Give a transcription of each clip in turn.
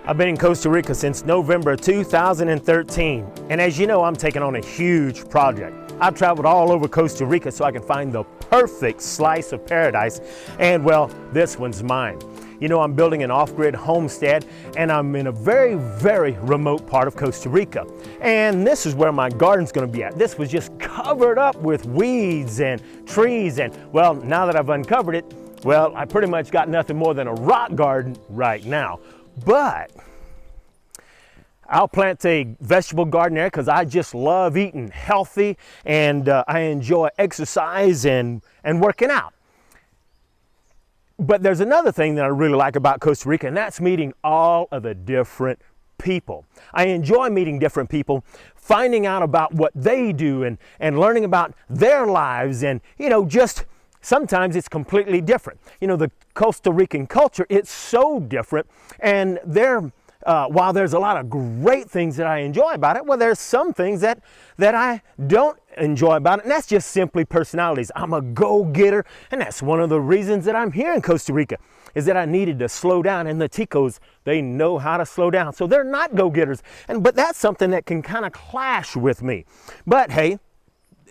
I've been in Costa Rica since November 2013, and as you know, I'm taking on a huge project. I've traveled all over Costa Rica so I can find the perfect slice of paradise, and well, this one's mine. You know, I'm building an off-grid homestead, and I'm in a very, very remote part of Costa Rica. And this is where my garden's gonna be at. This was just covered up with weeds and trees, and well, now that I've uncovered it, well, I pretty much got nothing more than a rock garden right now. But I'll plant a vegetable garden there because I just love eating healthy, and I enjoy exercise and working out. But there's another thing that I really like about Costa Rica, and that's meeting all of the different people. I enjoy meeting different people, finding out about what they do and learning about their lives, and you know, just sometimes it's completely different. You know, the Costa Rican culture, it's so different, and while there's a lot of great things that I enjoy about it, well, there's some things that I don't enjoy about it, and that's just simply personalities. I'm a go-getter, and that's one of the reasons that I'm here in Costa Rica, is that I needed to slow down, and the Ticos, they know how to slow down, so they're not go-getters, but that's something that can kind of clash with me. But hey,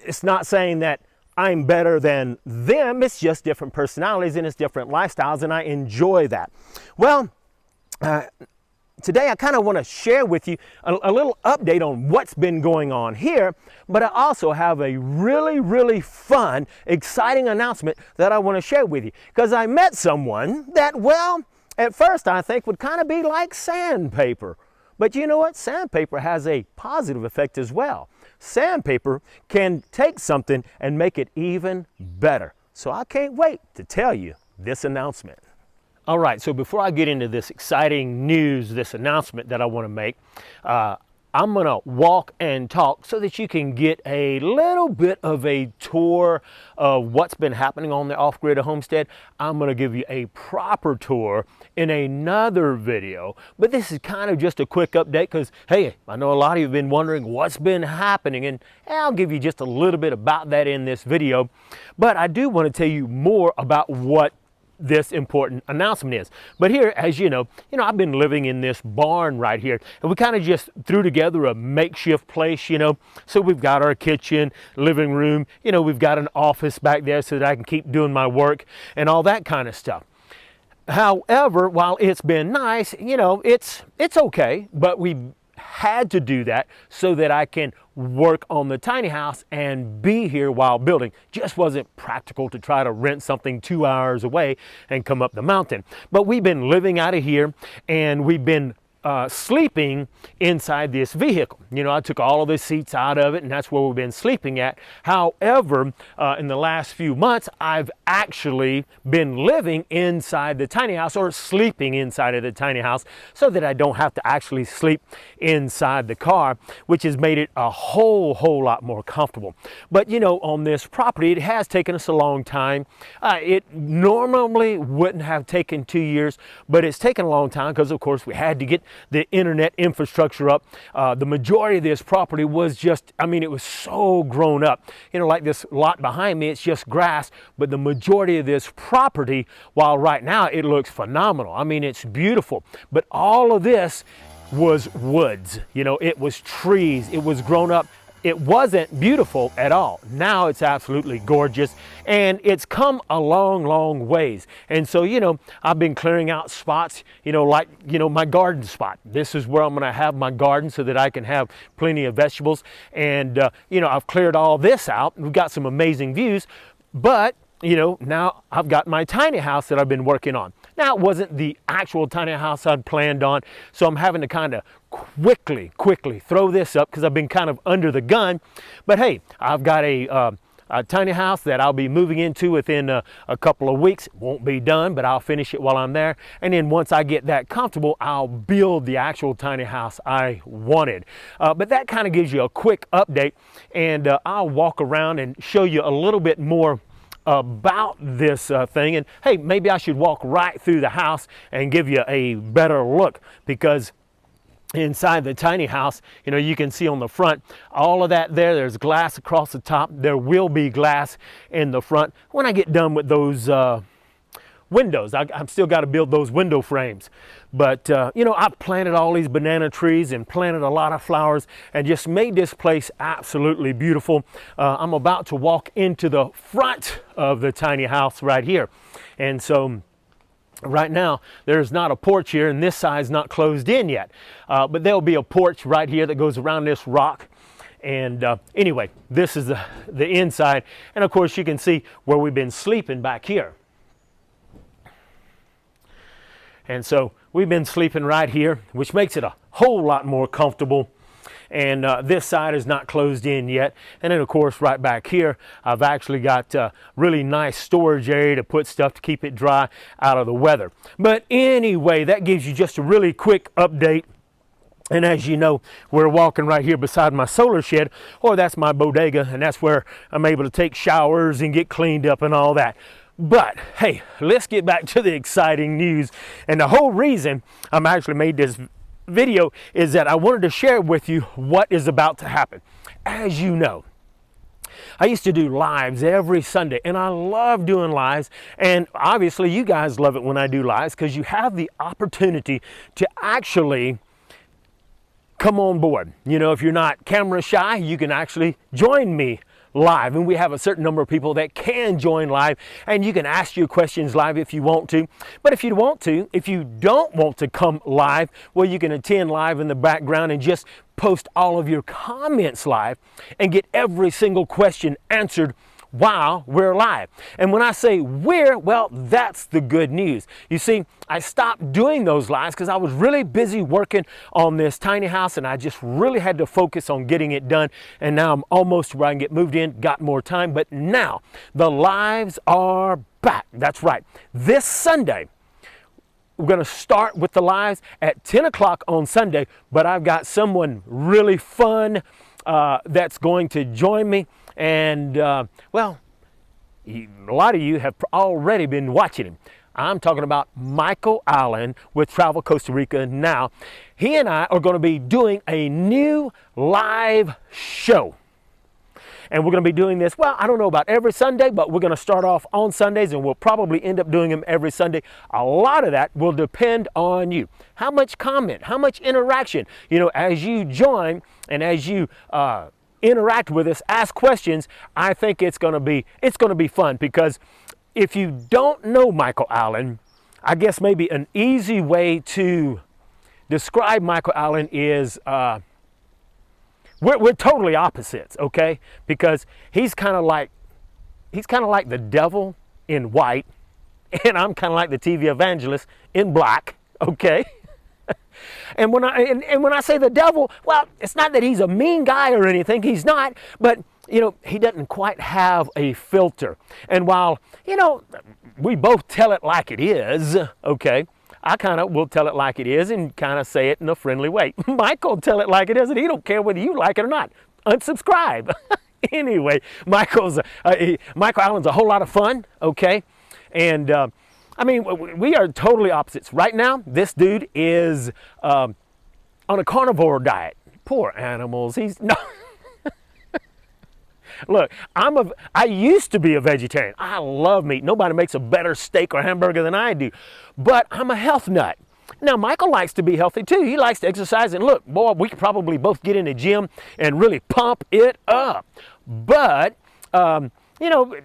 it's not saying that I'm better than them, it's just different personalities and it's different lifestyles, and I enjoy that. Well, today I kind of want to share with you a little update on what's been going on here, but I also have a really, really fun, exciting announcement that I want to share with you, because I met someone that, well, at first I think would kind of be like sandpaper. But you know what? Sandpaper has a positive effect as well. Sandpaper can take something and make it even better. So I can't wait to tell you this announcement. All right, so before I get into this exciting news, this announcement that I want to make, I'm going to walk and talk so that you can get a little bit of a tour of what's been happening on the off-grid homestead. I'm going to give you a proper tour in another video, but this is kind of just a quick update because, hey, I know a lot of you have been wondering what's been happening, and I'll give you just a little bit about that in this video. But I do want to tell you more about what this important announcement is. But here, as you know, I've been living in this barn right here, and we kind of just threw together a makeshift place, so we've got our kitchen, living room, we've got an office back there so that I can keep doing my work and all that kind of stuff. However, while it's been nice, it's okay, but we had to do that so that I can work on the tiny house and be here while building. Just wasn't practical to try to rent something 2 hours away and come up the mountain. But we've been living out of here, and we've been sleeping inside this vehicle. I took all of the seats out of it, and that's where we've been sleeping at. However, in the last few months, I've actually been living inside the tiny house, or sleeping inside of the tiny house, so that I don't have to actually sleep inside the car, which has made it a whole lot more comfortable. But on this property, it has taken us a long time. It normally wouldn't have taken 2 years, but it's taken a long time because, of course, we had to get the internet infrastructure up. The majority of this property was just, it was so grown up. Like this lot behind me, it's just grass, but the majority of this property, while right now it looks phenomenal, it's beautiful, but all of this was woods. It was trees, it was grown up. It wasn't beautiful at all. Now it's absolutely gorgeous, and it's come a long ways. And so, I've been clearing out spots, like, my garden spot. This is where I'm gonna have my garden so that I can have plenty of vegetables. And, I've cleared all this out. We've got some amazing views, but now I've got my tiny house that I've been working on. Now, it wasn't the actual tiny house I'd planned on, so I'm having to kind of quickly throw this up because I've been kind of under the gun. But hey, I've got a tiny house that I'll be moving into within a couple of weeks. It won't be done, but I'll finish it while I'm there. And then once I get that comfortable, I'll build the actual tiny house I wanted. But that kind of gives you a quick update, and I'll walk around and show you a little bit more about this thing. And hey, maybe I should walk right through the house and give you a better look, because inside the tiny house, you can see on the front, all of that there's glass across the top. There will be glass in the front when I get done with those windows. I've still got to build those window frames. But, you know, I've planted all these banana trees and planted a lot of flowers and just made this place absolutely beautiful. I'm about to walk into the front of the tiny house right here. And so right now, there's not a porch here, and this side's not closed in yet. But there'll be a porch right here that goes around this rock. And anyway, this is the inside. And of course, you can see where we've been sleeping back here. And so we've been sleeping right here, which makes it a whole lot more comfortable. And this side is not closed in yet. And then of course right back here, I've actually got a really nice storage area to put stuff to keep it dry out of the weather. But anyway, that gives you just a really quick update. And as you know, we're walking right here beside my solar shed, or that's my bodega, and that's where I'm able to take showers and get cleaned up and all that. But hey, let's get back to the exciting news. And the whole reason I'm actually made this video is that I wanted to share with you what is about to happen. As you know, I used to do lives every Sunday, and I love doing lives. And obviously you guys love it when I do lives because you have the opportunity to actually come on board. You know, if you're not camera shy, you can actually join me live, and we have a certain number of people that can join live, and you can ask your questions live if you want to. But if you don't want to come live, well, you can attend live in the background and just post all of your comments live and get every single question answered while we're live. And when I say we're, well, that's the good news. You see, I stopped doing those lives because I was really busy working on this tiny house, and I just really had to focus on getting it done. And now I'm almost where I can get moved in, got more time. But now the lives are back. That's right. This Sunday, we're going to start with the lives at 10 o'clock on Sunday, but I've got someone really fun that's going to join me. And, well, a lot of you have already been watching him. I'm talking about Michael Allen with Travel Costa Rica Now. He and I are going to be doing a new live show. And we're going to be doing this, well, I don't know about every Sunday, but we're going to start off on Sundays, and we'll probably end up doing them every Sunday. A lot of that will depend on you. How much comment, how much interaction, you know, as you join and as you interact with us, ask questions. I think it's going to be fun, because if you don't know Michael Allen, I guess maybe an easy way to describe Michael Allen is we're totally opposites, okay? Because he's kind of like the devil in white, and I'm kind of like the TV evangelist in black, okay? And when I say the devil, well, it's not that he's a mean guy or anything. He's not. But, you know, he doesn't quite have a filter. And while, you know, we both tell it like it is, okay, I kind of will tell it like it is and kind of say it in a friendly way. Michael tell it like it is, and he don't care whether you like it or not. Unsubscribe. Anyway, Michael Allen's a whole lot of fun, okay? And I mean, we are totally opposites. Right now, this dude is on a carnivore diet. Poor animals. He's no. Look, I used to be a vegetarian. I love meat. Nobody makes a better steak or hamburger than I do. But I'm a health nut. Now, Michael likes to be healthy too. He likes to exercise. And look, boy, we could probably both get in the gym and really pump it up. But, you know,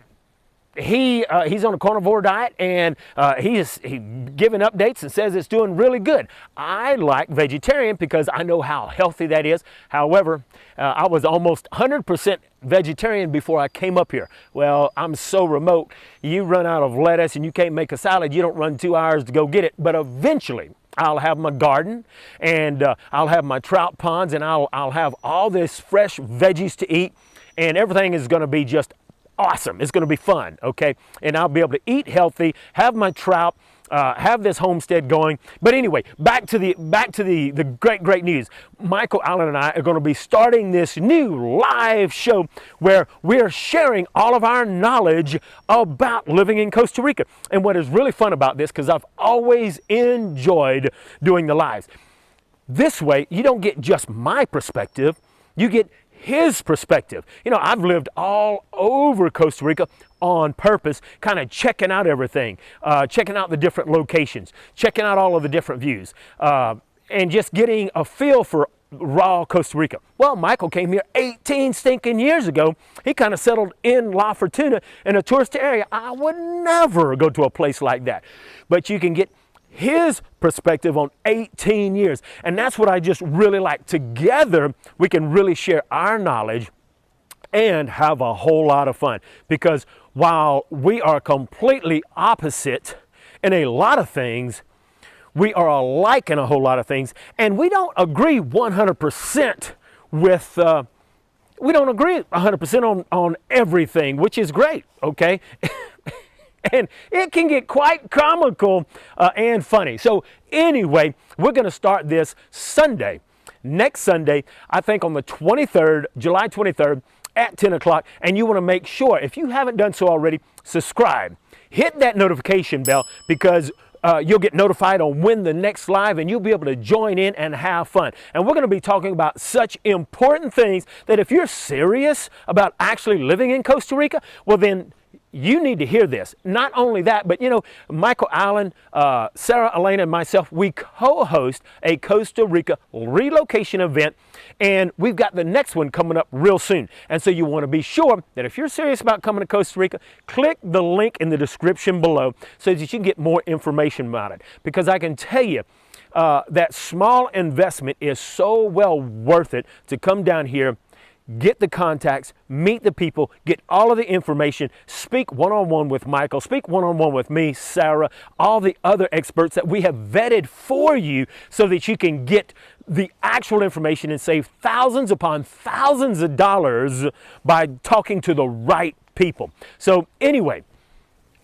he's on a carnivore diet, and he's giving updates and says it's doing really good. I like vegetarian because I know how healthy that is. However, I was almost 100% vegetarian before I came up here. Well, I'm so remote. You run out of lettuce and you can't make a salad. You don't run 2 hours to go get it. But eventually, I'll have my garden, and I'll have my trout ponds, and I'll have all this fresh veggies to eat, and everything is going to be just awesome. It's going to be fun, okay? And I'll be able to eat healthy, have my trout, have this homestead going. But anyway, back to the great news. Michael Allen and I are going to be starting this new live show where we're sharing all of our knowledge about living in Costa Rica. And what is really fun about this, because I've always enjoyed doing the lives, this way you don't get just my perspective, you get his perspective. You know, I've lived all over Costa Rica on purpose, kind of checking out everything, checking out the different locations, checking out all of the different views, and just getting a feel for raw Costa Rica. Well, Michael came here 18 stinking years ago. He kind of settled in La Fortuna in a tourist area. I would never go to a place like that. But you can get his perspective on 18 years. And that's what I just really like. Together, we can really share our knowledge and have a whole lot of fun. Because while we are completely opposite in a lot of things, we are alike in a whole lot of things, and we don't agree 100% with, we don't agree 100% on everything, which is great, okay? And it can get quite comical and funny. So anyway, we're going to start this Sunday, next Sunday, I think on the 23rd, July 23rd at 10 o'clock, and you want to make sure, if you haven't done so already, subscribe. Hit that notification bell, because you'll get notified on when the next live, and you'll be able to join in and have fun. And we're going to be talking about such important things that if you're serious about actually living in Costa Rica, well then you need to hear this. Not only that, but you know, Michael Allen, Sarah, Elena, and myself, we co-host a Costa Rica relocation event, and we've got the next one coming up real soon. And so you want to be sure that if you're serious about coming to Costa Rica, click the link in the description below so that you can get more information about it. Because I can tell you, that small investment is so well worth it to come down here, get the contacts, meet the people, get all of the information, speak one-on-one with Michael, speak one-on-one with me, Sarah, all the other experts that we have vetted for you so that you can get the actual information and save thousands upon thousands of dollars by talking to the right people. So anyway,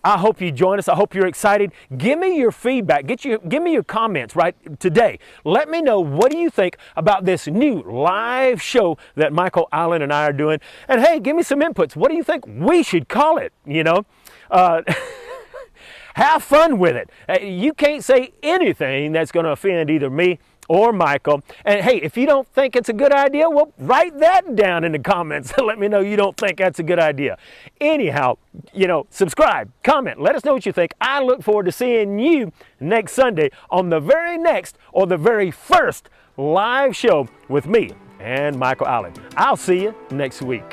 I hope you join us. I hope you're excited. Give me your feedback. Give me your comments right today. Let me know, what do you think about this new live show that Michael Allen and I are doing? And hey, give me some inputs. What do you think we should call it? You know, have fun with it. You can't say anything that's going to offend either me or Michael. And hey, if you don't think it's a good idea, well, write that down in the comments and let me know you don't think that's a good idea. Anyhow, you know, subscribe, comment, let us know what you think. I look forward to seeing you next Sunday on the very next or the very first live show with me and Michael Allen. I'll see you next week.